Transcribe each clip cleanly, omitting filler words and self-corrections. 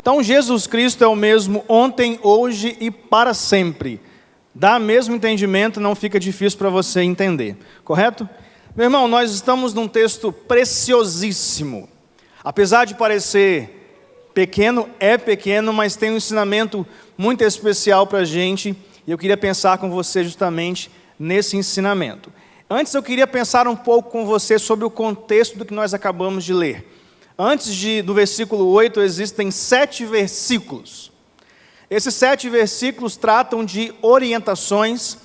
Então Jesus Cristo é o mesmo ontem, hoje e para sempre. Dá mesmo entendimento, não fica difícil para você entender, correto? Meu irmão, nós estamos num texto preciosíssimo. Apesar de parecer pequeno, é pequeno, mas tem um ensinamento muito especial para a gente. E eu queria pensar com você justamente nesse ensinamento. Antes eu queria pensar um pouco com você sobre o contexto do que nós acabamos de ler. Antes do versículo 8 existem 7 versículos. Esses 7 versículos tratam de orientações,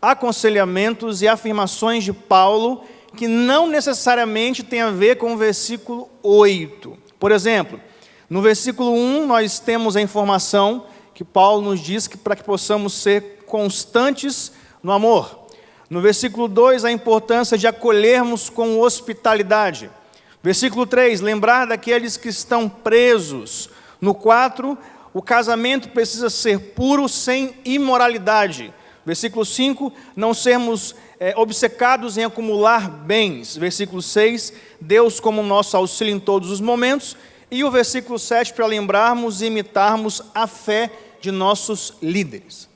aconselhamentos e afirmações de Paulo que não necessariamente têm a ver com o versículo 8. Por exemplo, no versículo 1 nós temos a informação que Paulo nos diz que para que possamos ser constantes no amor. No versículo 2, a importância de acolhermos com hospitalidade. Versículo 3, lembrar daqueles que estão presos. No 4, o casamento precisa ser puro, sem imoralidade. Versículo 5, não sermos obcecados em acumular bens. Versículo 6, Deus como nosso auxílio em todos os momentos. E o versículo 7, para lembrarmos e imitarmos a fé de nossos líderes.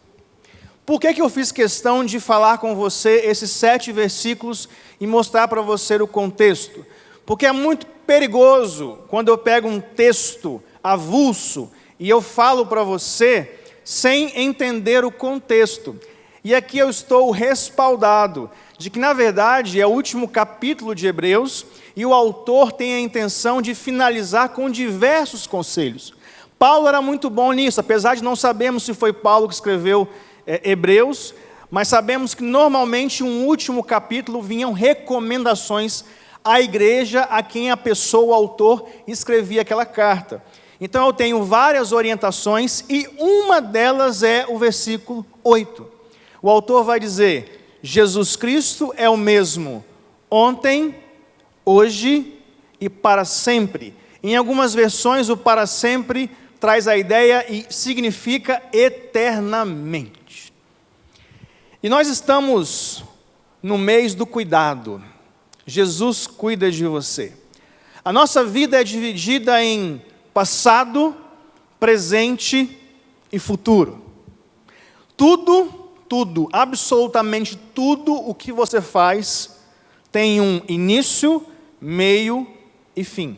Por que eu fiz questão de falar com você esses 7 versículos e mostrar para você o contexto? Porque é muito perigoso quando eu pego um texto avulso e eu falo para você sem entender o contexto. E aqui eu estou respaldado de que, na verdade, é o último capítulo de Hebreus e o autor tem a intenção de finalizar com diversos conselhos. Paulo era muito bom nisso, apesar de não sabermos se foi Paulo que escreveu Hebreus, mas sabemos que normalmente um último capítulo vinham recomendações à igreja a quem a pessoa, o autor, escrevia aquela carta. Então eu tenho várias orientações e uma delas é o versículo 8. O autor vai dizer: Jesus Cristo é o mesmo ontem, hoje e para sempre. Em algumas versões o para sempre traz a ideia e significa eternamente. E nós estamos no mês do cuidado. Jesus cuida de você. A nossa vida é dividida em passado, presente e futuro. Tudo, absolutamente tudo o que você faz tem um início, meio e fim.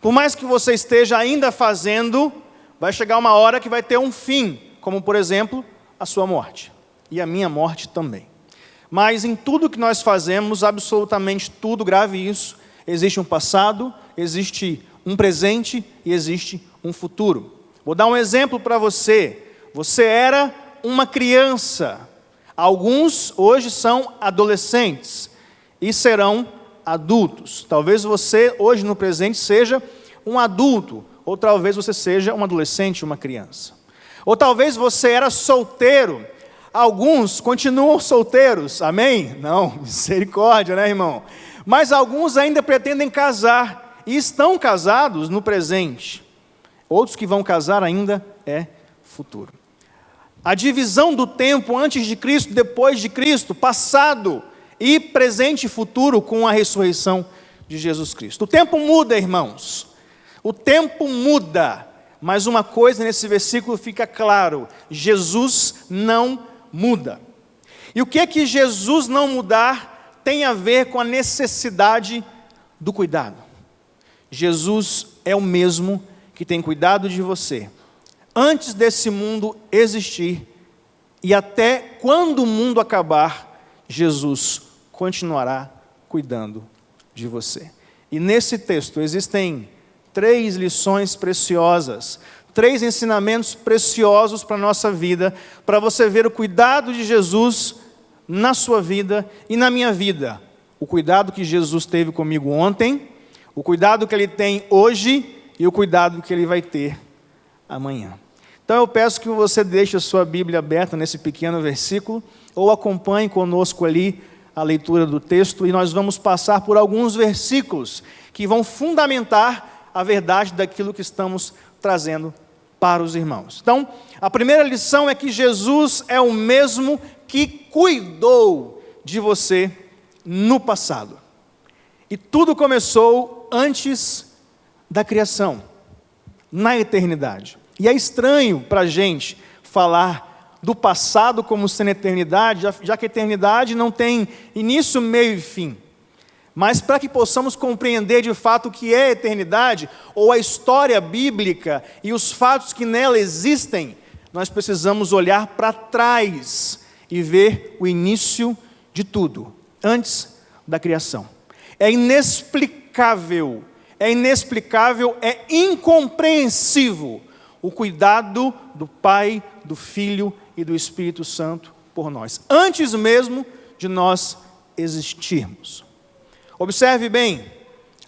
Por mais que você esteja ainda fazendo, vai chegar uma hora que vai ter um fim, como por exemplo, a sua morte. E a minha morte também. Mas em tudo que nós fazemos, absolutamente tudo, grave isso, existe um passado, existe um presente e existe um futuro. Vou dar um exemplo para você. Você era uma criança. Alguns hoje são adolescentes e serão adultos. Talvez você hoje no presente seja um adulto, ou talvez você seja um adolescente, uma criança. Ou talvez você era solteiro. Alguns continuam solteiros, amém? Não, misericórdia, né, irmão? Mas alguns ainda pretendem casar e estão casados no presente. Outros que vão casar ainda é futuro. A divisão do tempo antes de Cristo, depois de Cristo, passado e presente e futuro com a ressurreição de Jesus Cristo. O tempo muda, irmãos. O tempo muda. Mas uma coisa nesse versículo fica claro: Jesus não muda. E o que é que Jesus não mudar tem a ver com a necessidade do cuidado? Jesus é o mesmo que tem cuidado de você antes desse mundo existir, e até quando o mundo acabar, Jesus continuará cuidando de você. E nesse texto existem 3 lições preciosas, 3 ensinamentos preciosos para a nossa vida, para você ver o cuidado de Jesus na sua vida e na minha vida. O cuidado que Jesus teve comigo ontem, o cuidado que Ele tem hoje e o cuidado que Ele vai ter amanhã. Então eu peço que você deixe a sua Bíblia aberta nesse pequeno versículo, ou acompanhe conosco ali a leitura do texto, e nós vamos passar por alguns versículos que vão fundamentar a verdade daquilo que estamos trazendo para os irmãos. Então, a primeira lição é que Jesus é o mesmo que cuidou de você no passado. E tudo começou antes da criação. na eternidade. E é estranho para a gente falar do passado como sendo eternidade, já que a eternidade não tem início, meio e fim. Mas para que possamos compreender de fato o que é a eternidade, ou a história bíblica e os fatos que nela existem, nós precisamos olhar para trás e ver o início de tudo, antes da criação. É inexplicável, é incompreensível o cuidado do Pai, do Filho e do Espírito Santo por nós, antes mesmo de nós existirmos. Observe bem,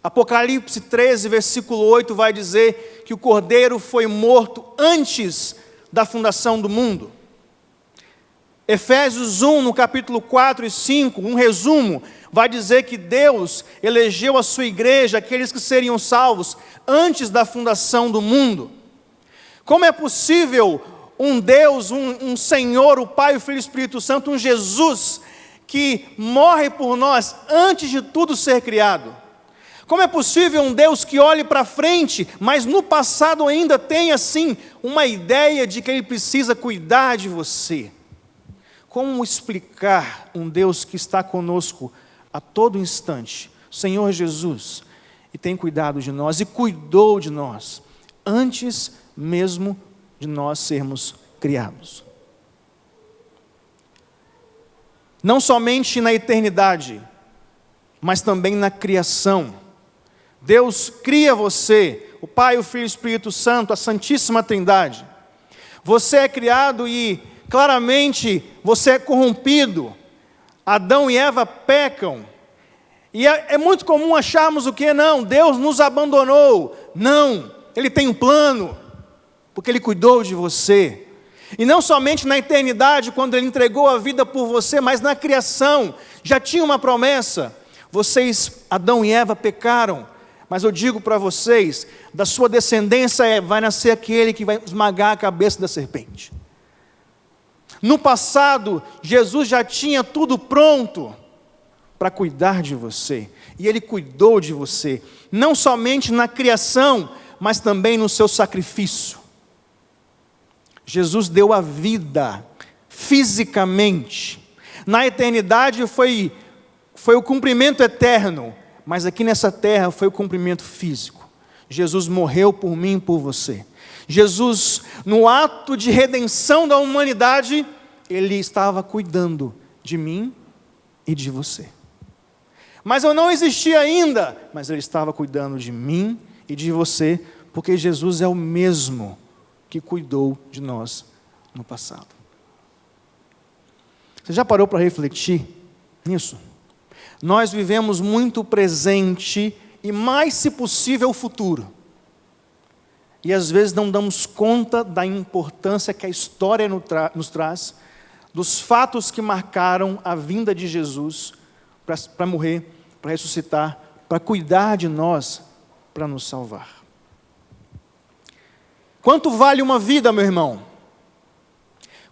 Apocalipse 13, versículo 8 vai dizer que o Cordeiro foi morto antes da fundação do mundo. Efésios 1, no capítulo 4 e 5, um resumo, vai dizer que Deus elegeu a sua igreja, aqueles que seriam salvos, antes da fundação do mundo. Como é possível um Deus, um Senhor, o Pai, o Filho e o Espírito Santo, um Jesus, que morre por nós antes de tudo ser criado? Como é possível um Deus que olhe para frente, mas no passado ainda tem assim uma ideia de que Ele precisa cuidar de você? Como explicar um Deus que está conosco a todo instante, Senhor Jesus, e tem cuidado de nós e cuidou de nós antes mesmo de nós sermos criados? Não somente na eternidade, mas também na criação. Deus cria você, o Pai, o Filho e o Espírito Santo, a Santíssima Trindade. Você é criado e claramente você é corrompido. Adão e Eva pecam. E é muito comum acharmos o quê? Não, Deus nos abandonou. Não, Ele tem um plano, porque Ele cuidou de você. E não somente na eternidade, quando Ele entregou a vida por você, mas na criação, já tinha uma promessa. Vocês, Adão e Eva, pecaram, mas eu digo para vocês, da sua descendência vai nascer aquele que vai esmagar a cabeça da serpente. No passado, Jesus já tinha tudo pronto para cuidar de você, e Ele cuidou de você, não somente na criação, mas também no seu sacrifício. Jesus deu a vida, fisicamente. Na eternidade foi o cumprimento eterno, mas aqui nessa terra foi o cumprimento físico. Jesus morreu por mim e por você. Jesus, no ato de redenção da humanidade, Ele estava cuidando de mim e de você. Mas eu não existia ainda, mas Ele estava cuidando de mim e de você, porque Jesus é o mesmo que cuidou de nós no passado. Você já parou para refletir nisso? Nós vivemos muito o presente e mais, se possível, o futuro. E às vezes não damos conta da importância que a história nos traz, dos fatos que marcaram a vinda de Jesus para morrer, para ressuscitar, para cuidar de nós, para nos salvar. Quanto vale uma vida, meu irmão?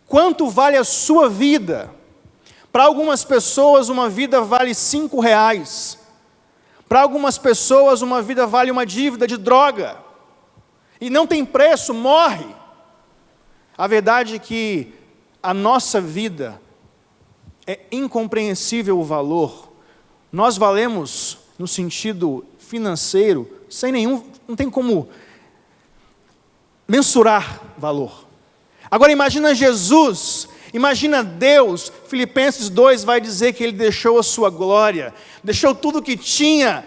Quanto vale a sua vida? Para algumas pessoas, uma vida vale R$5. Para algumas pessoas, uma vida vale uma dívida de droga. E não tem preço, morre. A verdade é que a nossa vida é incompreensível o valor. Nós valemos no sentido financeiro, não tem como mensurar valor. Agora imagina Jesus, imagina Deus. Filipenses 2 vai dizer que Ele deixou a sua glória, deixou tudo o que tinha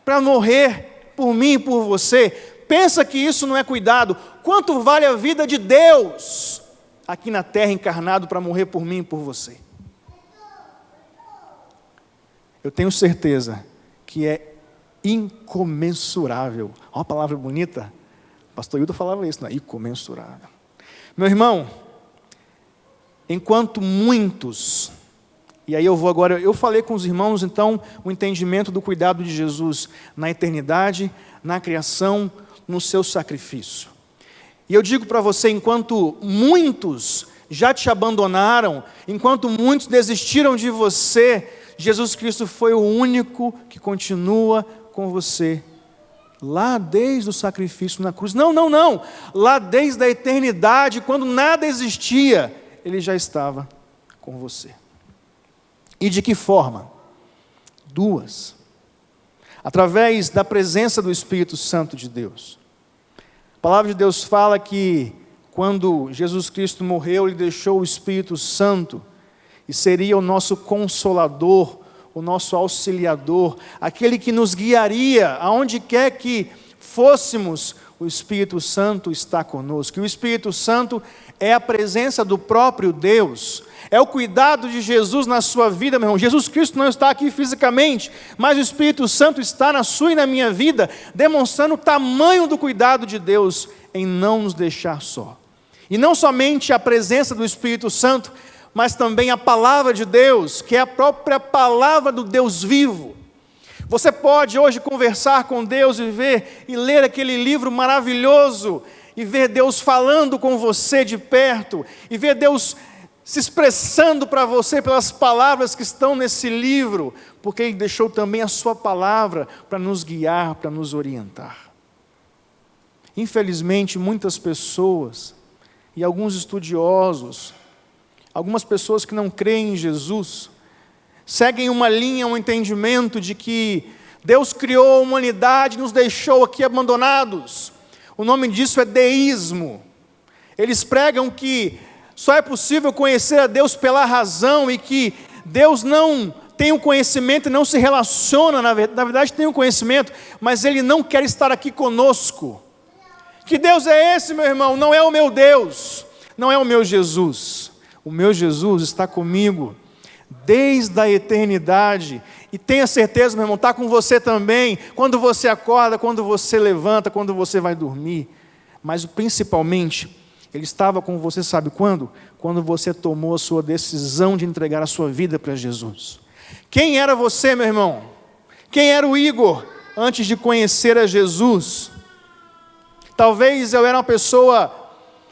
para morrer por mim e por você. Pensa que isso não é cuidado. Quanto vale a vida de Deus aqui na terra encarnado para morrer por mim e por você? Eu tenho certeza que é incomensurável. Olha uma palavra bonita. O pastor Hilton falava isso, não é? Incomensurável. Meu irmão, enquanto muitos, e aí eu falei com os irmãos, então, o entendimento do cuidado de Jesus na eternidade, na criação, no seu sacrifício. E eu digo para você, enquanto muitos já te abandonaram, enquanto muitos desistiram de você, Jesus Cristo foi o único que continua com você Lá desde o sacrifício na cruz. Não, não, não. Lá desde a eternidade, quando nada existia, Ele já estava com você. E de que forma? Duas. Através da presença do Espírito Santo de Deus. A palavra de Deus fala que quando Jesus Cristo morreu, Ele deixou o Espírito Santo e seria o nosso consolador, o nosso auxiliador, aquele que nos guiaria aonde quer que fôssemos. O Espírito Santo está conosco. E o Espírito Santo é a presença do próprio Deus. É o cuidado de Jesus na sua vida, meu irmão. Jesus Cristo não está aqui fisicamente, mas o Espírito Santo está na sua e na minha vida, demonstrando o tamanho do cuidado de Deus em não nos deixar só. E não somente a presença do Espírito Santo, mas também a palavra de Deus, que é a própria palavra do Deus vivo. Você pode hoje conversar com Deus e ver e ler aquele livro maravilhoso, e ver Deus falando com você de perto, e ver Deus se expressando para você pelas palavras que estão nesse livro, porque Ele deixou também a sua palavra para nos guiar, para nos orientar. Infelizmente, muitas pessoas, e alguns estudiosos, algumas pessoas que não creem em Jesus, seguem uma linha, um entendimento de que Deus criou a humanidade e nos deixou aqui abandonados. O nome disso é deísmo. Eles pregam que só é possível conhecer a Deus pela razão e que Deus não tem o conhecimento e não se relaciona, na verdade tem o conhecimento, mas Ele não quer estar aqui conosco. Que Deus é esse, meu irmão? Não é o meu Deus, não é o meu Jesus. O meu Jesus está comigo desde a eternidade, e tenha certeza, meu irmão, está com você também, quando você acorda, quando você levanta, quando você vai dormir, mas principalmente, Ele estava com você, sabe quando? Quando você tomou a sua decisão de entregar a sua vida para Jesus. Quem era você, meu irmão? Quem era o Igor, antes de conhecer a Jesus? Talvez eu era uma pessoa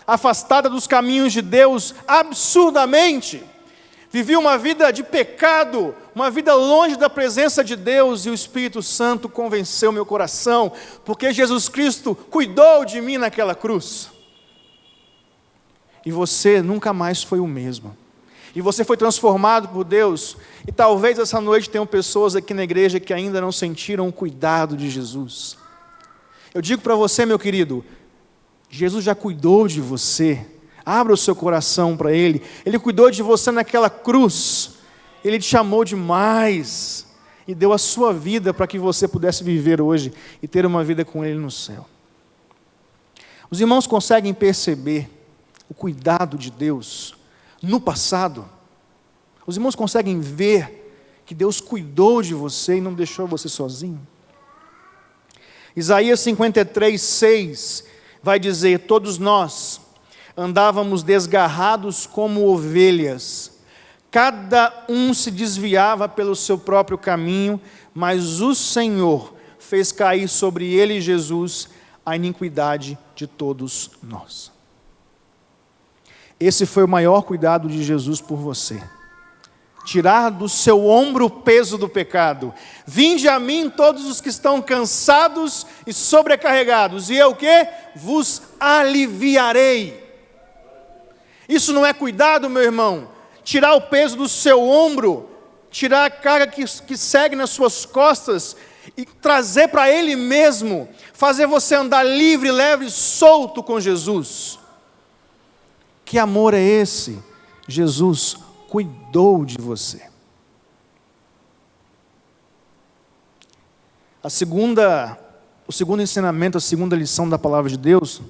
afastada dos caminhos de Deus, absurdamente, vivi uma vida de pecado, uma vida longe da presença de Deus, e o Espírito Santo convenceu meu coração, porque Jesus Cristo cuidou de mim naquela cruz. E você nunca mais foi o mesmo. E você foi transformado por Deus. E talvez essa noite tenham pessoas aqui na igreja que ainda não sentiram o cuidado de Jesus. Eu digo para você, meu querido, Jesus já cuidou de você. Abra o seu coração para Ele. Ele cuidou de você naquela cruz. Ele te chamou demais e deu a sua vida para que você pudesse viver hoje e ter uma vida com Ele no céu. Os irmãos conseguem perceber o cuidado de Deus no passado? Os irmãos conseguem ver que Deus cuidou de você e não deixou você sozinho? Isaías 53:6 vai dizer: todos nós andávamos desgarrados como ovelhas, cada um se desviava pelo seu próprio caminho, mas o Senhor fez cair sobre ele, Jesus, a iniquidade de todos nós. Esse foi o maior cuidado de Jesus por você. Tirar do seu ombro o peso do pecado. Vinde a mim todos os que estão cansados e sobrecarregados, e eu o quê? Vos aliviarei. Isso não é cuidado, meu irmão? Tirar o peso do seu ombro, tirar a carga que segue nas suas costas e trazer para Ele mesmo, fazer você andar livre, leve, solto com Jesus. Que amor é esse? Jesus cuidou de você. O segundo ensinamento, a segunda lição da palavra de Deus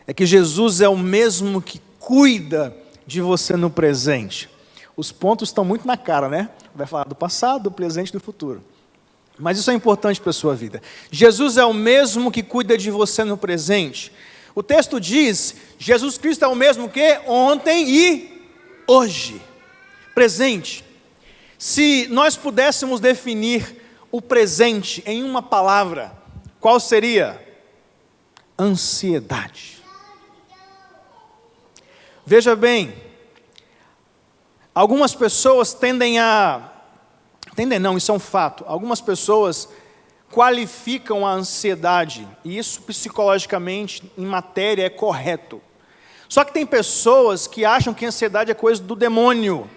é que Jesus é o mesmo que cuida de você no presente. Os pontos estão muito na cara, né? Vai falar do passado, do presente e do futuro. Mas isso é importante para a sua vida. Jesus é o mesmo que cuida de você no presente. O texto diz, Jesus Cristo é o mesmo que ontem e hoje. Presente. Se nós pudéssemos definir o presente em uma palavra, qual seria? Ansiedade. Veja bem, algumas pessoas tendem a Entendem? Não, isso é um fato. Algumas pessoas qualificam a ansiedade, e isso psicologicamente, em matéria, é correto. Só que tem pessoas que acham que a ansiedade é coisa do demônio.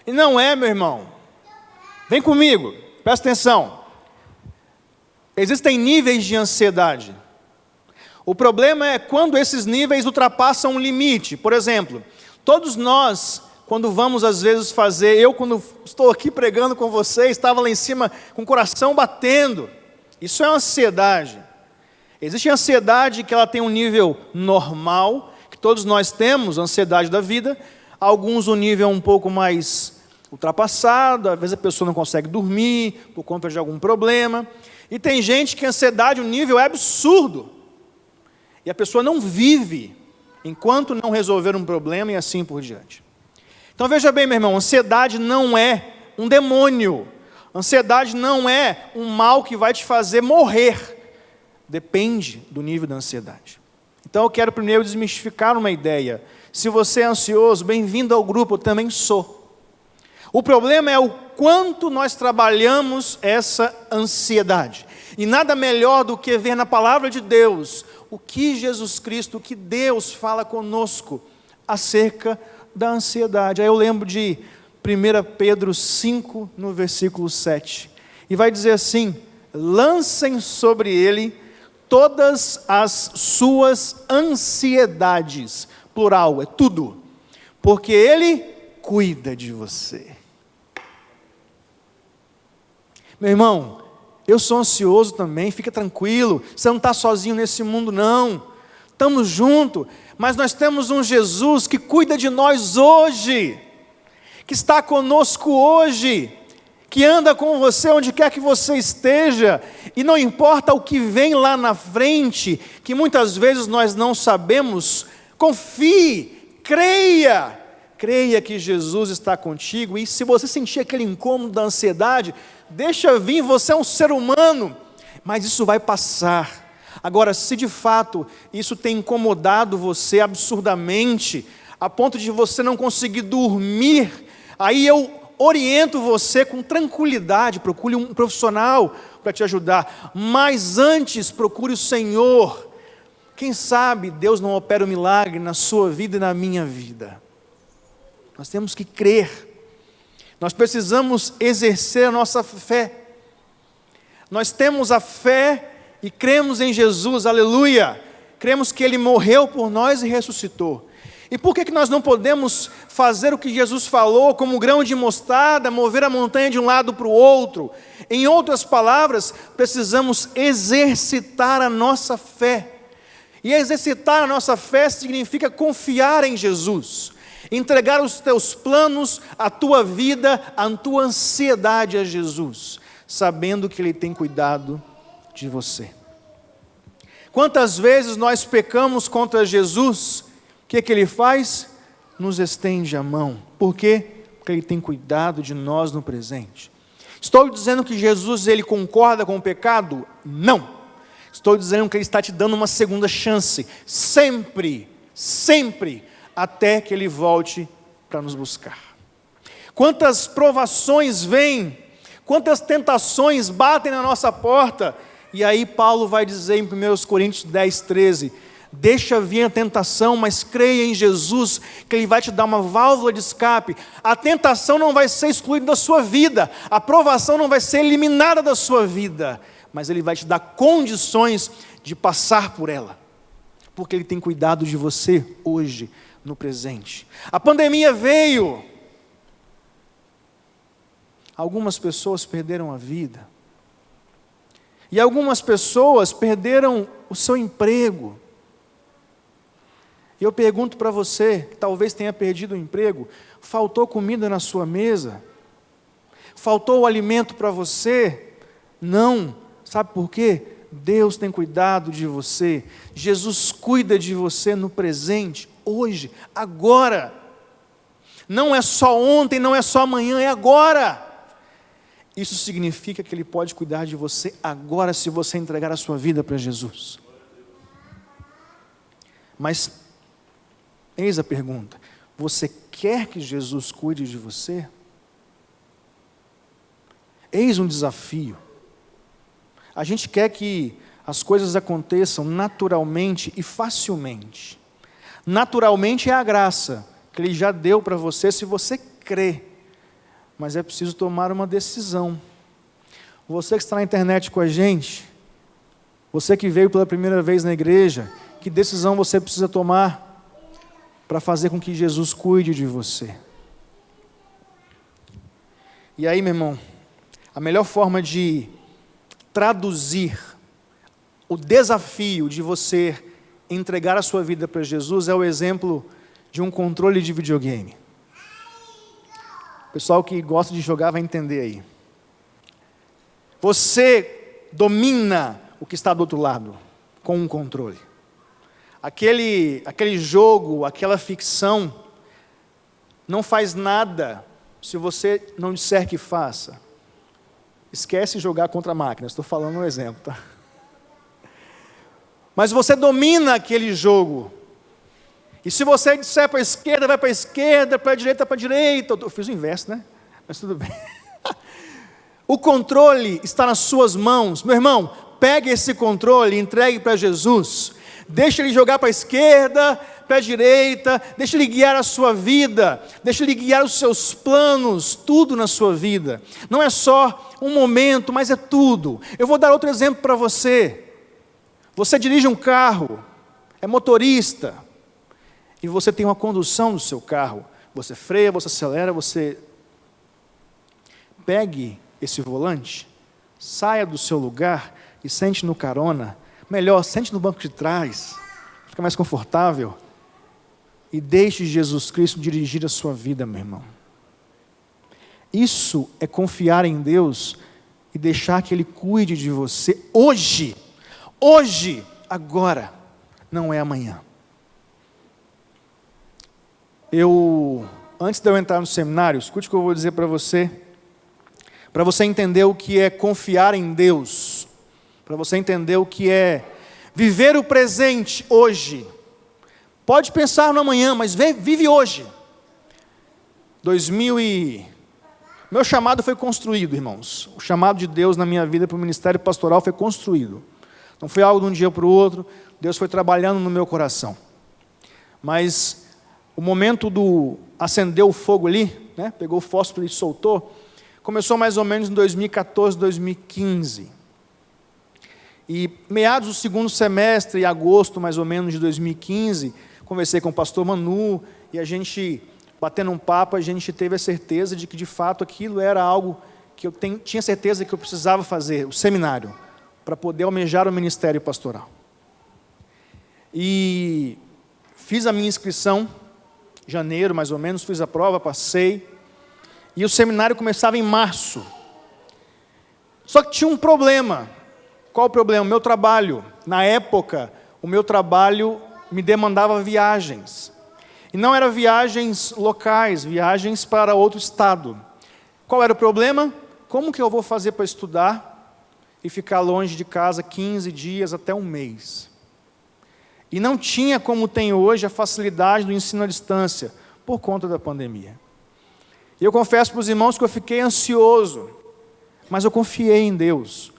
E não é, meu irmão. Vem comigo, presta atenção. Existem níveis de ansiedade. O problema é quando esses níveis ultrapassam um limite. Por exemplo, todos nós, quando vamos às vezes fazer, eu quando estou aqui pregando com vocês, estava lá em cima com o coração batendo. Isso é ansiedade. Existe ansiedade que ela tem um nível normal, que todos nós temos, a ansiedade da vida. Alguns o nível é um pouco mais ultrapassado, às vezes a pessoa não consegue dormir por conta de algum problema. E tem gente que a ansiedade, o nível é absurdo. E a pessoa não vive enquanto não resolver um problema e assim por diante. Então veja bem, meu irmão, ansiedade não é um demônio. Ansiedade não é um mal que vai te fazer morrer. Depende do nível da ansiedade. Então eu quero primeiro desmistificar uma ideia. Se você é ansioso, bem-vindo ao grupo, eu também sou. O problema é o quanto nós trabalhamos essa ansiedade. E nada melhor do que ver na palavra de Deus o que Jesus Cristo, o que Deus fala conosco acerca da ansiedade. Aí eu lembro de 1 Pedro 5, no versículo 7. E vai dizer assim: lancem sobre ele todas as suas ansiedades. Plural, é tudo. Porque ele cuida de você. Meu irmão, eu sou ansioso também, fica tranquilo, você não está sozinho nesse mundo não, estamos juntos, mas nós temos um Jesus que cuida de nós hoje, que está conosco hoje, que anda com você onde quer que você esteja, e não importa o que vem lá na frente, que muitas vezes nós não sabemos, confie, creia que Jesus está contigo, e se você sentir aquele incômodo da ansiedade, deixa vir, você é um ser humano, mas isso vai passar. Agora, se de fato isso tem incomodado você absurdamente, a ponto de você não conseguir dormir, aí eu oriento você com tranquilidade, procure um profissional para te ajudar, mas antes procure o Senhor. Quem sabe Deus não opera um milagre na sua vida e na minha vida. Nós temos que crer. Nós precisamos exercer a nossa fé. Nós temos a fé e cremos em Jesus, aleluia. Cremos que Ele morreu por nós e ressuscitou. E por que nós não podemos fazer o que Jesus falou, como grão de mostarda, mover a montanha de um lado para o outro? Em outras palavras, precisamos exercitar a nossa fé. E exercitar a nossa fé significa confiar em Jesus. Entregar os teus planos, a tua vida, a tua ansiedade a Jesus, sabendo que Ele tem cuidado de você. Quantas vezes nós pecamos contra Jesus, o que Ele faz? Nos estende a mão. Por quê? Porque Ele tem cuidado de nós no presente. Estou dizendo que Jesus, Ele concorda com o pecado? Não. Estou dizendo que Ele está te dando uma segunda chance, sempre, sempre, até que Ele volte para nos buscar. Quantas provações vêm, quantas tentações batem na nossa porta, e aí Paulo vai dizer em 1 Coríntios 10, 13, deixa vir a tentação, mas creia em Jesus, que Ele vai te dar uma válvula de escape. A tentação não vai ser excluída da sua vida, a provação não vai ser eliminada da sua vida, mas Ele vai te dar condições de passar por ela, porque Ele tem cuidado de você hoje, no presente. A pandemia veio, algumas pessoas perderam a vida, e algumas pessoas perderam o seu emprego. E eu pergunto para você, que talvez tenha perdido o emprego, faltou comida na sua mesa? Faltou o alimento para você? Não. Sabe por quê? Deus tem cuidado de você. Jesus cuida de você no presente, hoje, agora. Não é só ontem, não é só amanhã, é agora. Isso significa que Ele pode cuidar de você agora, se você entregar a sua vida para Jesus. Mas, eis a pergunta: você quer que Jesus cuide de você? Eis um desafio. A gente quer que as coisas aconteçam naturalmente e facilmente. Naturalmente é a graça que Ele já deu para você se você crê. Mas é preciso tomar uma decisão. Você que está na internet com a gente, você que veio pela primeira vez na igreja, que decisão você precisa tomar para fazer com que Jesus cuide de você? E aí, meu irmão, a melhor forma de traduzir o desafio de você entregar a sua vida para Jesus é o exemplo de um controle de videogame. O pessoal que gosta de jogar vai entender aí. Você domina o que está do outro lado com um controle. Aquele jogo, aquela ficção, não faz nada se você não disser que faça. Esquece jogar contra a máquina, estou falando um exemplo, tá? Mas você domina aquele jogo. E se você disser para a esquerda, vai para a esquerda, para a direita, para a direita. Eu fiz o inverso, né? Mas tudo bem. O controle está nas suas mãos. Meu irmão, pegue esse controle e entregue para Jesus. Deixa Ele jogar para a esquerda, para a direita. Deixa Ele guiar a sua vida. Deixa Ele guiar os seus planos, tudo na sua vida. Não é só um momento, mas é tudo. Eu vou dar outro exemplo para você. Você dirige um carro, é motorista, e você tem uma condução do seu carro. Você freia, você acelera, você... Pegue esse volante, saia do seu lugar e sente no carona. Melhor, sente no banco de trás, fica mais confortável. E deixe Jesus Cristo dirigir a sua vida, meu irmão. Isso é confiar em Deus e deixar que Ele cuide de você hoje. Hoje, agora, não é amanhã. Antes de eu entrar no seminário, escute o que eu vou dizer para você entender o que é confiar em Deus, para você entender o que é viver o presente hoje. Pode pensar no amanhã, mas vive hoje. Meu chamado foi construído, irmãos. O chamado de Deus na minha vida para o ministério pastoral foi construído. Não foi algo de um dia para o outro, Deus foi trabalhando no meu coração. Mas o momento do acender o fogo ali, né, pegou o fósforo e soltou, começou mais ou menos em 2014, 2015. E meados do segundo semestre, em agosto mais ou menos de 2015, conversei com o pastor Manu, e a gente, batendo um papo, a gente teve a certeza de que de fato aquilo era algo que eu tinha certeza que eu precisava fazer, o seminário, para poder almejar o ministério pastoral. E fiz a minha inscrição, em janeiro mais ou menos, fiz a prova, passei, e o seminário começava em março. Só que tinha um problema. Qual o problema? O meu trabalho. Na época, o meu trabalho me demandava viagens. E não eram viagens locais, viagens para outro estado. Qual era o problema? Como que eu vou fazer para estudar e ficar longe de casa 15 dias até um mês? E não tinha como tem hoje a facilidade do ensino à distância, por conta da pandemia. E eu confesso para os irmãos que eu fiquei ansioso, mas eu confiei em Deus.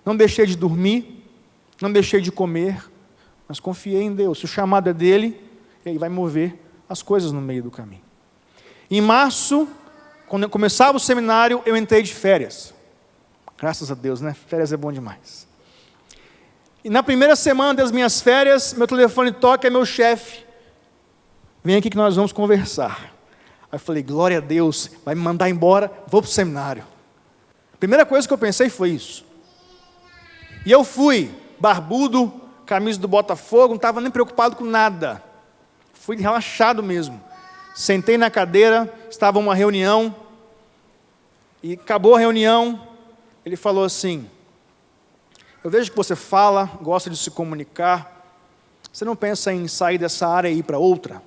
Não deixei de dormir, não deixei de comer, mas confiei em Deus. Se o chamado é dele, Ele vai mover as coisas no meio do caminho. Em março, quando eu começava o seminário, eu entrei de férias. Graças a Deus, né? Férias é bom demais. E na primeira semana das minhas férias, meu telefone toca, é meu chefe. Vem aqui que nós vamos conversar. Aí eu falei, glória a Deus, vai me mandar embora, vou para o seminário. A primeira coisa que eu pensei foi isso. E eu fui, barbudo, camisa do Botafogo, não estava nem preocupado com nada. Fui relaxado mesmo. Sentei na cadeira, estava uma reunião, e acabou a reunião, ele falou assim, eu vejo que você fala, gosta de se comunicar, você não pensa em sair dessa área e ir para outra?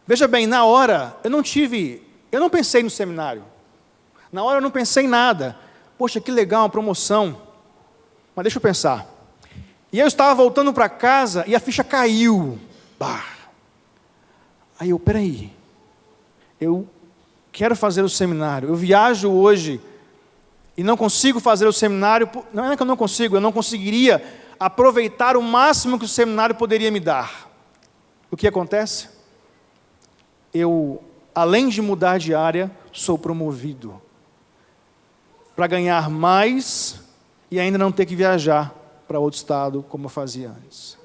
Veja bem, na hora, eu não pensei no seminário. Na hora eu não pensei em nada. Poxa, que legal, uma promoção. Mas deixa eu pensar. E eu estava voltando para casa e a ficha caiu. Bah. Aí peraí. Eu quero fazer o seminário. Eu viajo hoje e não consigo fazer o seminário, não é que eu não consigo, eu não conseguiria aproveitar o máximo que o seminário poderia me dar. O que acontece? Eu, além de mudar de área, sou promovido para ganhar mais e ainda não ter que viajar para outro estado como eu fazia antes.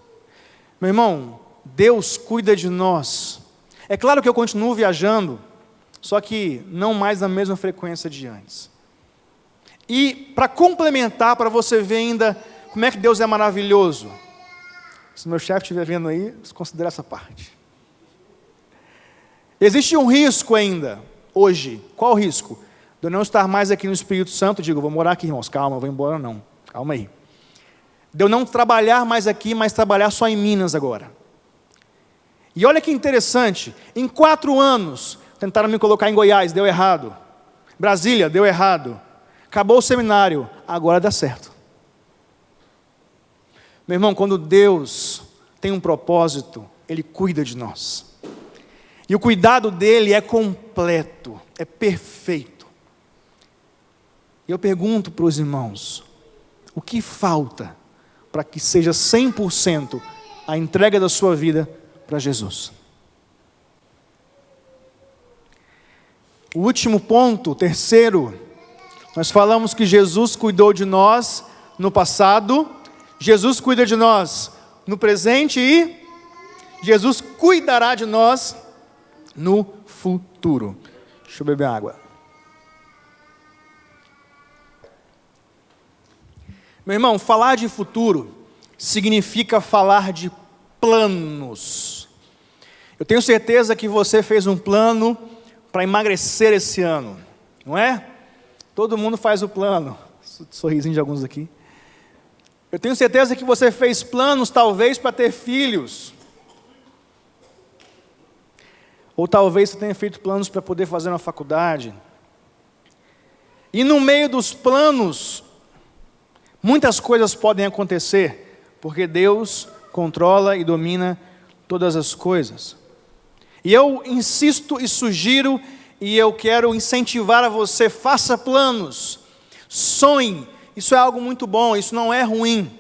Meu irmão, Deus cuida de nós. É claro que eu continuo viajando, só que não mais na mesma frequência de antes. E para complementar, para você ver ainda como é que Deus é maravilhoso, se meu chefe estiver vendo aí, considera essa parte. Existe um risco ainda, hoje. Qual o risco? De eu não estar mais aqui no Espírito Santo, digo, vou morar aqui, irmãos, calma, não vou embora não, calma aí. De eu não trabalhar mais aqui, mas trabalhar só em Minas agora. E olha que interessante, em 4 anos, tentaram me colocar em Goiás, deu errado. Brasília, deu errado. Acabou o seminário, agora dá certo. Meu irmão, quando Deus tem um propósito, Ele cuida de nós. E o cuidado dEle é completo, é perfeito. E eu pergunto para os irmãos, o que falta para que seja 100% a entrega da sua vida para Jesus? O último ponto, o terceiro, nós falamos que Jesus cuidou de nós no passado, Jesus cuida de nós no presente e Jesus cuidará de nós no futuro. Deixa eu beber água. Meu irmão, falar de futuro significa falar de planos. Eu tenho certeza que você fez um plano para emagrecer esse ano, não é? Todo mundo faz o plano. Sorrisinho de alguns aqui. Eu tenho certeza que você fez planos, talvez, para ter filhos. Ou talvez você tenha feito planos para poder fazer uma faculdade. E no meio dos planos, muitas coisas podem acontecer, porque Deus controla e domina todas as coisas. E eu insisto e sugiro, e eu quero incentivar a você, faça planos, sonhe, isso é algo muito bom, isso não é ruim.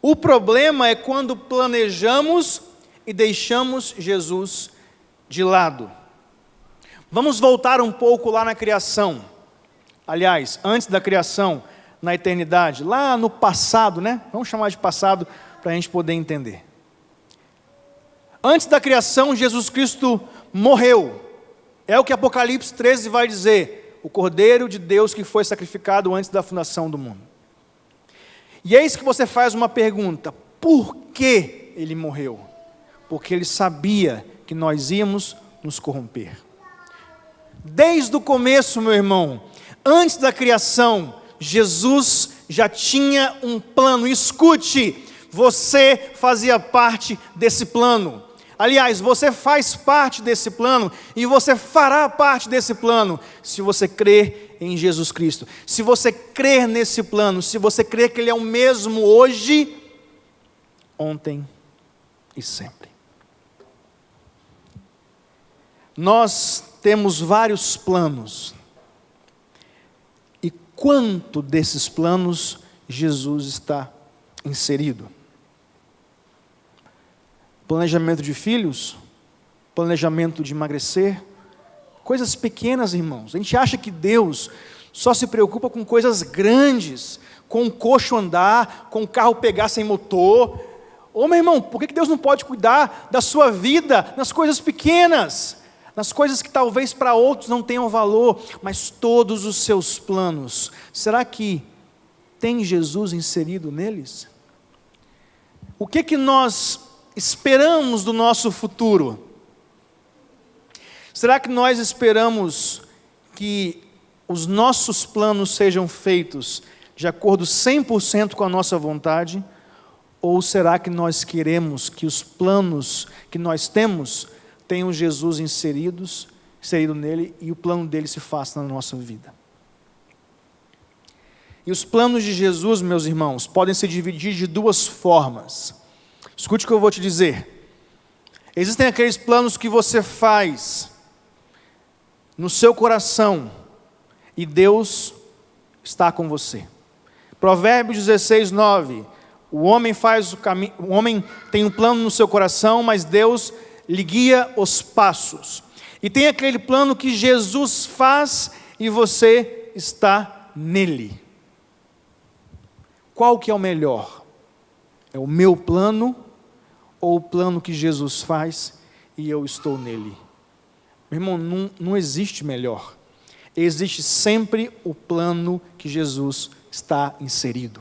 O problema é quando planejamos e deixamos Jesus de lado. Vamos voltar um pouco lá na criação. Aliás, antes da criação, na eternidade, lá no passado, né? Vamos chamar de passado para a gente poder entender. Antes da criação, Jesus Cristo morreu. É o que Apocalipse 13 vai dizer. O Cordeiro de Deus que foi sacrificado antes da fundação do mundo. E eis que você faz uma pergunta. Por que ele morreu? Porque ele sabia que nós íamos nos corromper. Desde o começo, meu irmão, antes da criação, Jesus já tinha um plano. Escute, você fazia parte desse plano. Aliás, você faz parte desse plano e você fará parte desse plano se você crer em Jesus Cristo. Se você crer nesse plano, se você crer que Ele é o mesmo hoje, ontem e sempre. Nós temos vários planos. E quanto desses planos Jesus está inserido? Planejamento de filhos, planejamento de emagrecer, coisas pequenas, irmãos. A gente acha que Deus só se preocupa com coisas grandes, com um coxo andar, com o carro pegar sem motor. Ô meu irmão, por que Deus não pode cuidar da sua vida nas coisas pequenas? Nas coisas que talvez para outros não tenham valor, mas todos os seus planos, será que tem Jesus inserido neles? O que nós esperamos do nosso futuro? Será que nós esperamos que os nossos planos sejam feitos de acordo 100% com a nossa vontade? Ou será que nós queremos que os planos que nós temos tenham Jesus inserido nele e o plano dele se faça na nossa vida? E os planos de Jesus, meus irmãos, podem se dividir de duas formas. Escute o que eu vou te dizer. Existem aqueles planos que você faz no seu coração e Deus está com você. Provérbios 16, 9. O homem tem um plano no seu coração, mas Deus lhe guia os passos. E tem aquele plano que Jesus faz e você está nele. Qual que é o melhor? É o meu plano ou o plano que Jesus faz e eu estou nele? Meu irmão, não existe melhor. Existe sempre o plano que Jesus está inserido.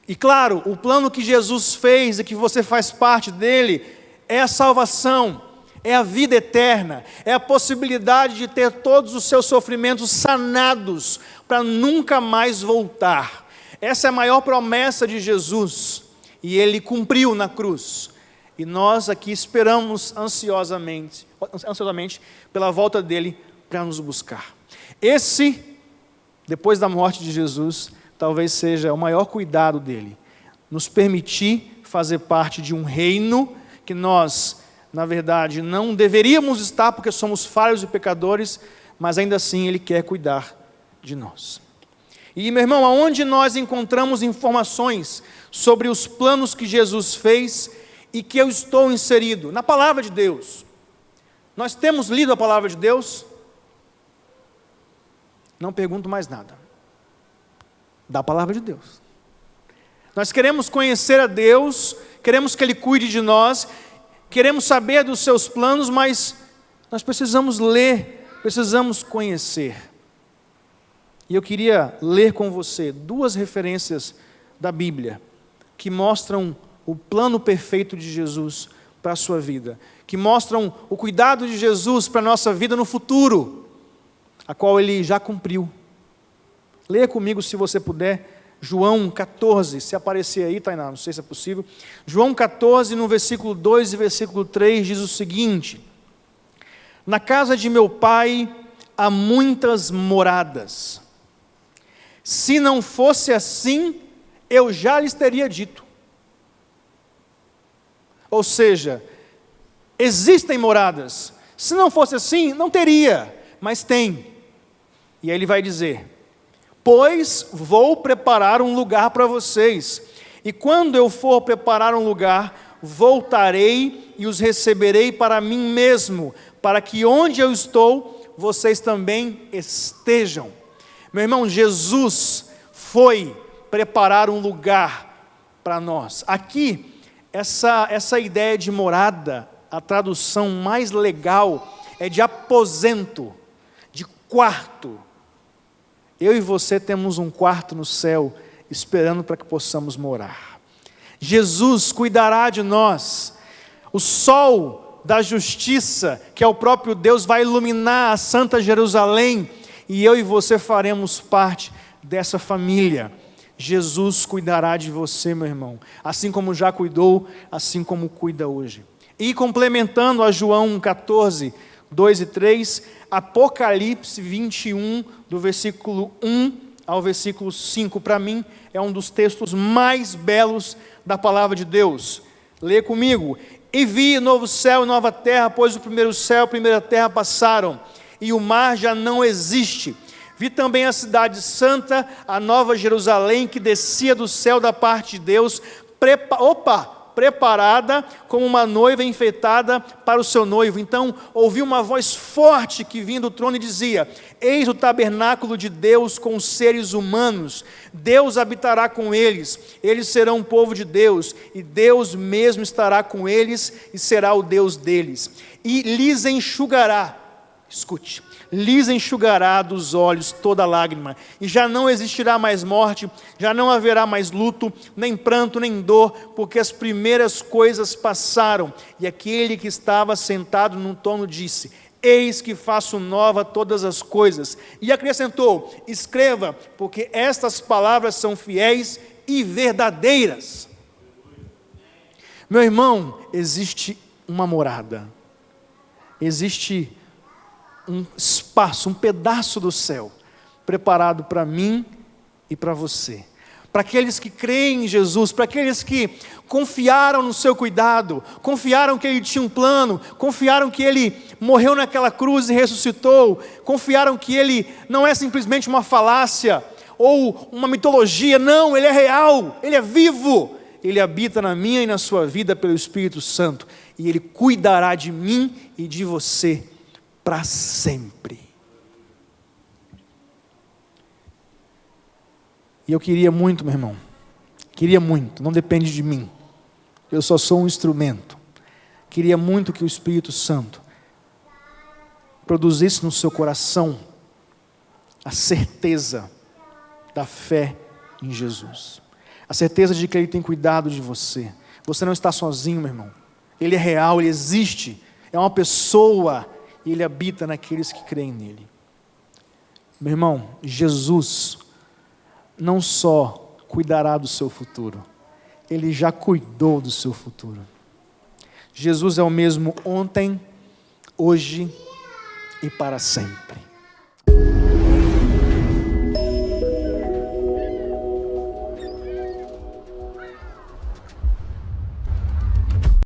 E claro, o plano que Jesus fez e que você faz parte dele é a salvação, é a vida eterna, é a possibilidade de ter todos os seus sofrimentos sanados para nunca mais voltar. Essa é a maior promessa de Jesus e ele cumpriu na cruz. E nós aqui esperamos ansiosamente pela volta dele para nos buscar. Esse, depois da morte de Jesus, talvez seja o maior cuidado dele, nos permitir fazer parte de um reino que nós, na verdade, não deveríamos estar porque somos falhos e pecadores, mas ainda assim ele quer cuidar de nós. E, meu irmão, aonde nós encontramos informações sobre os planos que Jesus fez e que eu estou inserido? Na palavra de Deus. Nós temos lido a palavra de Deus? Não pergunto mais nada. Da palavra de Deus. Nós queremos conhecer a Deus, queremos que Ele cuide de nós, queremos saber dos seus planos, mas nós precisamos ler, precisamos conhecer. E eu queria ler com você 2 referências da Bíblia que mostram o plano perfeito de Jesus para a sua vida, que mostram o cuidado de Jesus para a nossa vida no futuro, a qual Ele já cumpriu. Leia comigo, se você puder, João 14, se aparecer aí, Tainá, não sei se é possível. João 14, no versículo 2 e versículo 3, diz o seguinte: na casa de meu pai há muitas moradas. Se não fosse assim, eu já lhes teria dito. Ou seja, existem moradas. Se não fosse assim, não teria, mas tem. E aí ele vai dizer: pois vou preparar um lugar para vocês, e quando eu for preparar um lugar, voltarei e os receberei para mim mesmo, para que onde eu estou, vocês também estejam. Meu irmão, Jesus foi preparar um lugar para nós. Aqui, essa ideia de morada, a tradução mais legal é de aposento, de quarto. Eu e você temos um quarto no céu, esperando para que possamos morar. Jesus cuidará de nós. O sol da justiça, que é o próprio Deus, vai iluminar a Santa Jerusalém, e eu e você faremos parte dessa família. Jesus cuidará de você, meu irmão, assim como já cuidou, assim como cuida hoje. E complementando a João 14, 2 e 3, Apocalipse 21, do versículo 1 ao versículo 5, para mim é um dos textos mais belos da palavra de Deus. Lê comigo: e vi novo céu e nova terra, pois o primeiro céu e a primeira terra passaram, e o mar já não existe. Vi também a cidade santa, a nova Jerusalém, que descia do céu da parte de Deus, preparada como uma noiva enfeitada para o seu noivo. Então ouvi uma voz forte que vinha do trono e dizia: eis o tabernáculo de Deus com os seres humanos. Deus habitará com eles, eles serão um povo de Deus, e Deus mesmo estará com eles e será o Deus deles. E lhes enxugará, escute, lhes enxugará dos olhos toda lágrima, e já não existirá mais morte, já não haverá mais luto, nem pranto, nem dor, porque as primeiras coisas passaram. E aquele que estava sentado no trono disse: eis que faço nova todas as coisas. E acrescentou: escreva, porque estas palavras são fiéis e verdadeiras. Meu irmão, existe uma morada, existe um espaço, um pedaço do céu, preparado para mim e para você, para aqueles que creem em Jesus, para aqueles que confiaram no seu cuidado, confiaram que Ele tinha um plano, confiaram que Ele morreu naquela cruz e ressuscitou, confiaram que Ele não é simplesmente uma falácia, ou uma mitologia. Não, Ele é real, Ele é vivo. Ele habita na minha e na sua vida pelo Espírito Santo. E Ele cuidará de mim e de você para sempre. E eu queria muito, meu irmão, queria muito, não depende de mim. Eu só sou um instrumento. Queria muito que o Espírito Santo produzisse no seu coração a certeza da fé em Jesus. A certeza de que Ele tem cuidado de você. Você não está sozinho, meu irmão. Ele é real, Ele existe. É uma pessoa e Ele habita naqueles que creem nele. Meu irmão, Jesus não só cuidará do seu futuro, Ele já cuidou do seu futuro. Jesus é o mesmo ontem, hoje e para sempre.